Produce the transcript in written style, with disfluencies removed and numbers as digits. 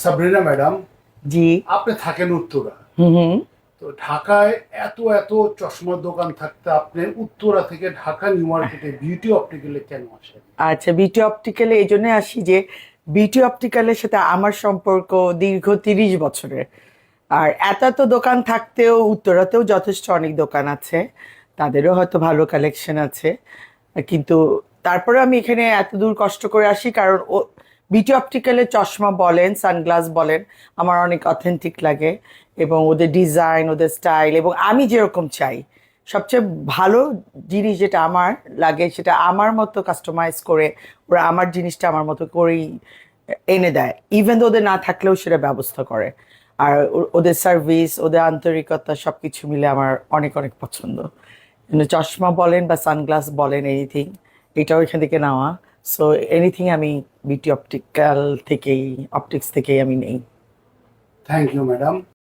Sabrina madam, জি। আপনি থাকেন উত্তরা। হুম। তো ঢাকায় এত এত চশমার দোকান থাকতে আপনি উত্তরা থেকে ঢাকা নিউ মার্কেটে বিউটি অপটিক্যালে কেন আসেন? আচ্ছা, বিটি অপটিক্যালে এই জন্য আসি যে বিটি অপটিক্যালের সাথে আমার সম্পর্ক দীর্ঘ 30 বছরের। আর এত এত দোকান থাকতেও উত্তরাতেও যথেষ্ট অনেক দোকান আছে, তাদেরও হয়তো ভালো কালেকশন আছে, কিন্তু তারপরে আমি এখানে এত দূর কষ্ট করে আসি কারণ ও বিটি অপটিক্যালের চশমা বলেন, সানগ্লাস বলেন, আমার অনেক অথেন্টিক লাগে এবং ওদের ডিজাইন, ওদের স্টাইল এবং আমি যেরকম চাই সবচেয়ে ভালো জিনিস যেটা আমার লাগে সেটা আমার মতো কাস্টমাইজ করে ওরা আমার জিনিসটা আমার মতো করেই এনে দেয়, ইভেন ওদের না থাকলেও সেটা ব্যবস্থা করে। আর ওদের সার্ভিস, ওদের আন্তরিকতা সবকিছু মিলে আমার অনেক অনেক পছন্দ। কিন্তু চশমা বলেন বা সানগ্লাস বলেন, এনিথিং, এটাও এখান থেকে নেওয়া। সো এনিথিং আমি বিটি অপটিক্যাল থেকেই, অপটিক্স থেকেই আমি নেই। Thank you madam.